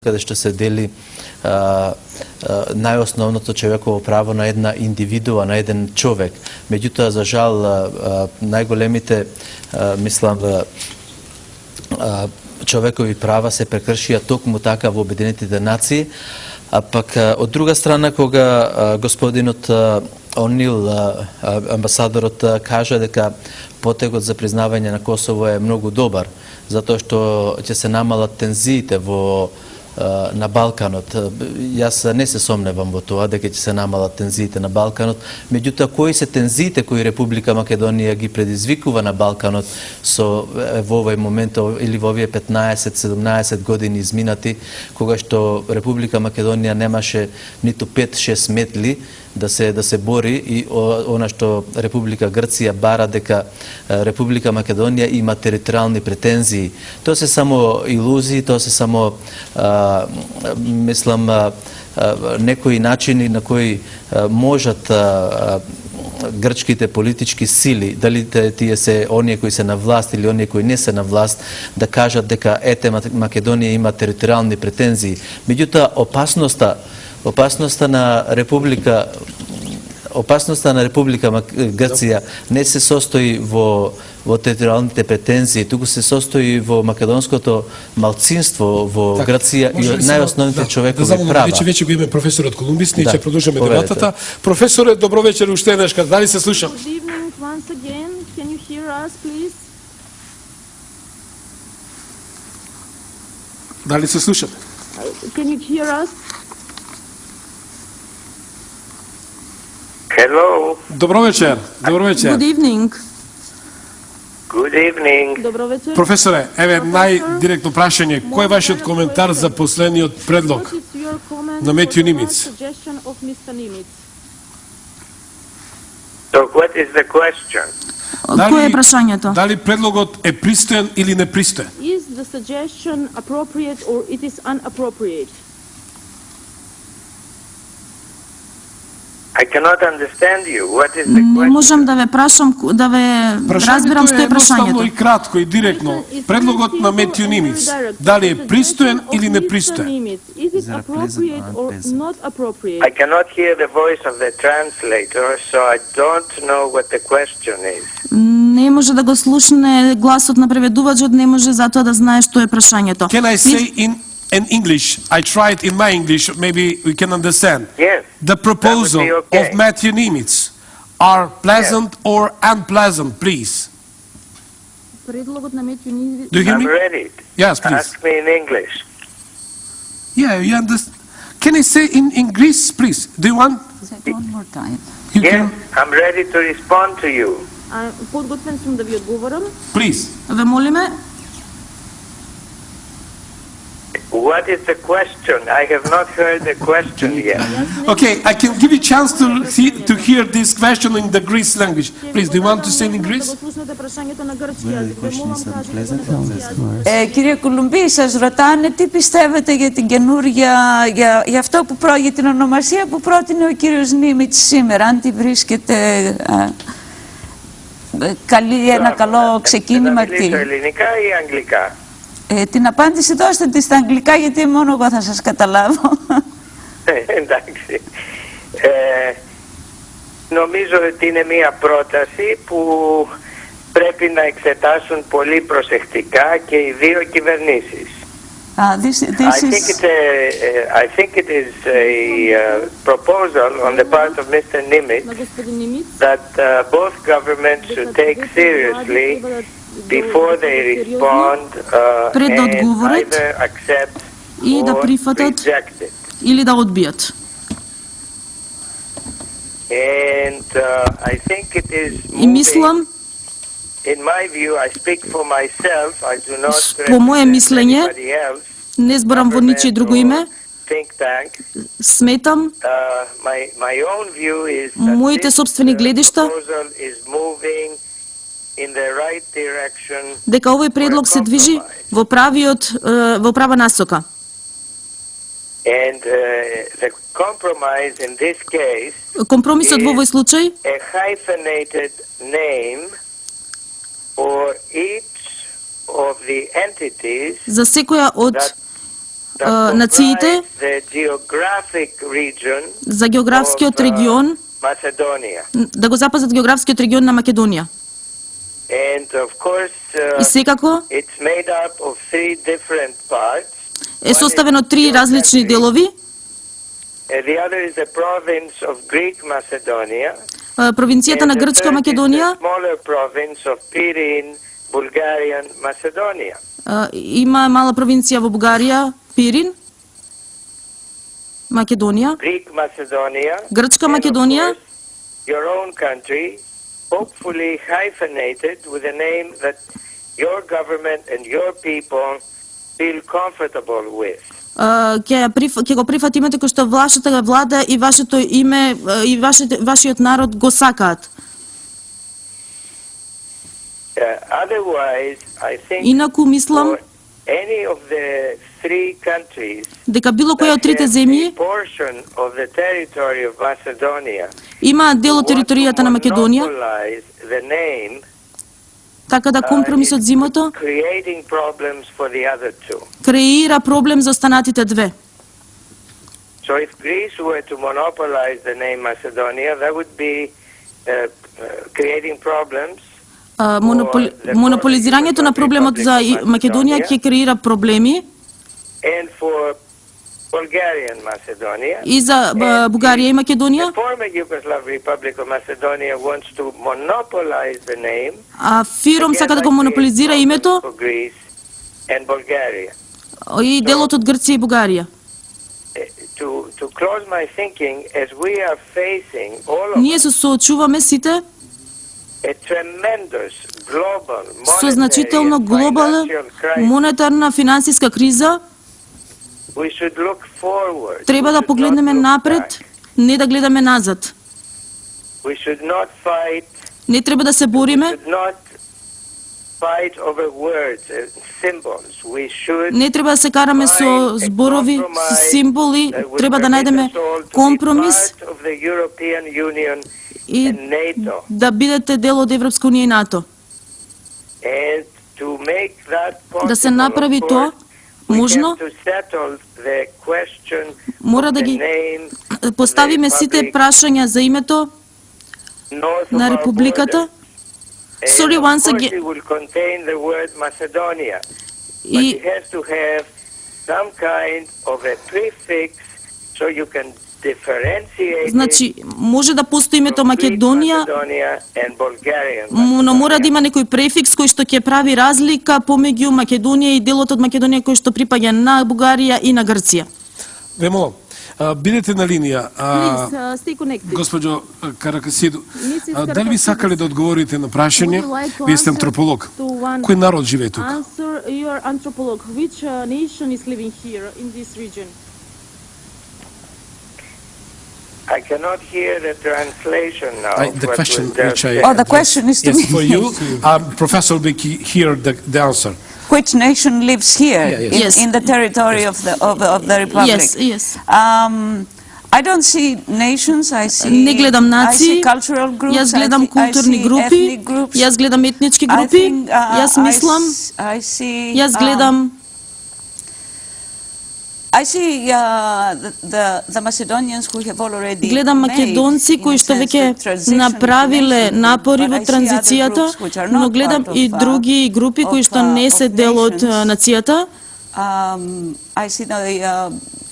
каде што се дели најосновното човеково право на една индивидуа, на еден човек. Меѓутоа, за жал, најголемите, мислам, човекови права се прекршија токму така во Обединетите нации, а пак од друга страна, кога господинот Онил, амбасадорот, кажа дека потегот за признавање на Косово е многу добар, затоа што ќе се намалат тензиите на Балканот. Јас не се сомневам во тоа дека ќе се намалат тензиите на Балканот, меѓутоа кои се тензиите кои Република Македонија ги предизвикува на Балканот во овој момент или во овие 15-17 години изминати, кога што Република Македонија немаше ниту 5-6 метли да се бори, и она што Република Грција бара дека Република Македонија има територијални претензии. Тоа се само илузии, тоа се само мислам некои начини на кои можат грчките политички сили, дали тие се оние кои се на власт или оние кои не се на власт, да кажат дека ете Македонија има територијални претензии. Меѓутоа, опасноста на Република Грција не се состои во територијалните претензии, туку се состои во македонското малцинство во Грција и најосновните човекови права. Веќе го имаме професорот Колумбис, ние ќе продолжиме дебатата. Професоре, добро вечер уште еднашка. Дали се слушам? Good evening once again. Can you hear us, please? Дали се слушаме? Can you hear us? Hello. Добро вечер. Добро вечер. Good evening. Good evening. Добро вечер. Професоре, еве најдиректно прашање. Кој е вашиот коментар за последниот предлог на Метју Нимиц? So what is the question? Кој е прашањето? Дали предлогот е пристоен или непристоен? Is the suggestion appropriate or it is inappropriate? I cannot understand you. What is the Не question? можам да ве прашам, да ве разберам што е Едноставно и прашањето. кратко и директно. Предлогот на Метју Нимиц, дали е пристоен или непристоен? Is it appropriate or not appropriate? I cannot hear the voice of the translator, so I don't know what the question is. Не може да го слушне гласот на преведувачот, не може затоа да знае што е прашањето. Can I say in English? I tried in my English, maybe we can understand. Yes. The proposal That would be okay. of Matthew Nimitz are pleasant or unpleasant, please. Предлогот на Метју Нимиц. Do you hear I'm me? ready. Yes, please. Ask me in English. Yeah, you understand. Can I say in Greece, please? Do you want? One more time. You Yes, can, I'm ready to respond to you. Подготвен сум да ви одговорам. please. Ве молиме. What is the question? I have not heard the question yet. Okay, I can give you a chance to hear this question in the Greece language. Please, do you want to say in Greece? Κύριε Κουλουμπή, σας ρωτάνε τι πιστεύετε για την καινούργια, για αυτό που για την ονομασία που πρότεινε ο κύριος Νίμιτς σήμερα, αν τη βρίσκεται ένα καλό ξεκίνημα. Να μιλήσω ελληνικά ή αγγλικά? Την απάντηση δώστε τη στα αγγλικά, γιατί μόνο εγώ θα σας καταλάβω. Εντάξει. Νομίζω ότι είναι μια πρόταση που πρέπει να εξετάσουν πολύ προσεκτικά και οι δύο κυβερνήσεις. I think it is a proposal on the part of Mr. Nimitz that both governments should take seriously before they respond and either accept or reject it. Или да одбијат. And I think it is И мислам, in my view, I speak for myself, I do not по моје represent мислење, anybody else. не зборам во ничие друго име, Think tank. сметам My own view is that моите this собствени гледишта proposal is moving in the right direction. дека овој предлог се движи во права насока. And the compromise in this case Компромисот во овој случај a hyphenated name for each of the entities за секоја од that нациите, comprise the geographic region за географскиот of, регион, Macedonia. да го запазат географскиот регион на Македонија. And of course, И секако it's made up of three different parts. е составен од три различни делови. The other is the province of Greek Macedonia. Провинцијата на Грчка Македонија, The smaller province of Pirin, Bulgarian Macedonia. има мала провинција во Бугарија, Пирин, Македонија, Greek Macedonia. Грчка and of Македонија, course, your own country, hopefully hyphenated with a name that your government and your people feel comfortable with. ќе го прифати името кој што вашата влада и вашето име и вашиот народ го сакаат. Otherwise, I think Инаку мислам for any of the three countries дека било која од трите that земји have a portion of the territory of Macedonia има дел од want to територијата на Македонија, monopolize the name, така да компромисот зимото creating problems for the other two. креира проблем за останатите две. So if Greece were to monopolize the name Macedonia, that would be creating problems. Монополизирањето на проблемот за Македонија ќе креира проблеми And for Bulgarian Macedonia. и за Бугарија и Македонија. The former Yugoslav Republic of Macedonia wants to monopolize the name. А Фиром сака да го монополизира името For Greece and Bulgaria. и делот од Грција и Бугарија. To close my thinking, as we are facing all of Ние се соочуваме сите a tremendous global со значително monetary and глобална financial crisis, монетарна финансиска криза, we should look forward. треба We да should погледнеме not look напред, back. не да гледаме назад. We should not fight. Не треба да се We бориме, should not fight over words and symbols. We should не треба да се караме со find a зборови, со compromise символи, that would треба да permit најдеме us all to be компромис part of the European Union и and NATO. да бидете дел од Европска унија и НАТО. And to make that Да се possible, направи of тоа course, we можно, have to settle the question мора of да the ги name поставиме сите Republic прашања за името north of на our републиката. border. And Sorry, of once course again. it will contain the word Macedonia, but И it has to have some kind of a prefix so you can differentiate значи it може да постои името from Greek Македонија, Macedonia and Bulgarian но мора да Macedonia. има некој префикс кој што ќе прави разлика помеѓу Македонија и делот од Македонија кој што припаѓа на Бугарија и на Грција. Ве молам, бидете на линија. stay connected. Госпоđo Каракасиду, Mrs. дали би сакале да одговорите на прашање? Would you like to Вие сте answer антрополог. to one- Кој народ живее тука? Answer, you are anthropolog. Which nation is living here in this region? I cannot hear the translation now. of The what question was just which I said. Oh, the question is to yes, me. for you, Professor will hear the answer. Which nation lives here Yeah, yes. Yes. in the territory of the republic? Yes, yes. I don't see nations. I see. Не гледам I see нации, cultural groups. јас I гледам see културни ethnic групи, groups. јас гледам етнички I групи, think, јас мислам, I see. јас гледам I see the Macedonians who have already гледам македонци made, кои in a што sense, веќе the transition направиле to nation, напори but во I see other транзицијата, groups which are но not гледам part и of, други групи кои што не се of дел од nations. нацијата. I see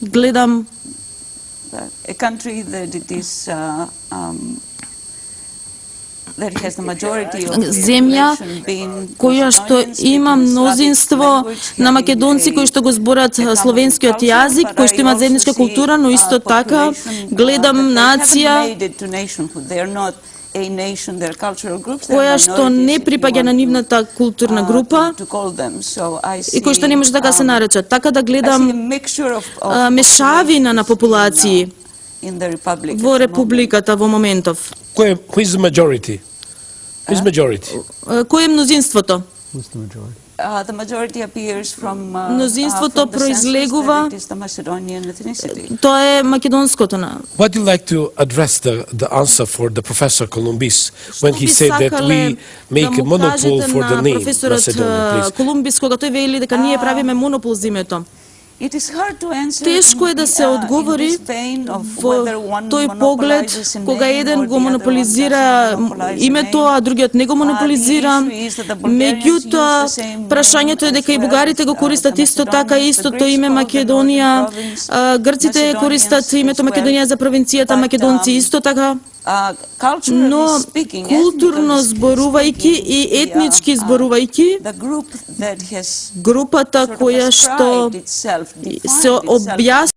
Гледам a country that it is that has the majority of the земја population being која што Macedonians, има speaking мнозинство Slavic language, на having македонци кои што го зборат a словенскиот common јазик, culture, кои but што имаат I заедничка also култура, но see, исто така population, гледам that they нација haven't made it to nationhood. They are not a nation, they're cultural groups, they're која што minorities, не if you припаѓа на want нивната културна група to call them. So I и кои што не може така се наречат. Така да I see a гледам mixture of мешавина на популации in the republic во at the moment. републиката во моментов. Who is the majority? Who is majority? Кој е мнозинството? The majority appears from Мнозинството from the census произлегува that it is the Macedonian ethnicity. Тоа е македонското на. What do you like to address the answer for the Professor Columbis when he said that we make a monopole for the name Macedonia, please? Колумбис кога тој вели дека ние правиме монопол за името. Тешко е да се одговори во тој поглед кога еден го монополизира името, а другиот не го монополизира. Меѓутоа, прашањето е дека и бугарите го користат исто така истото име Македонија, грците користат името Македонија за провинцијата, македонци исто така. Но културно зборувајќи и етнички зборувајќи, групата која што се објасни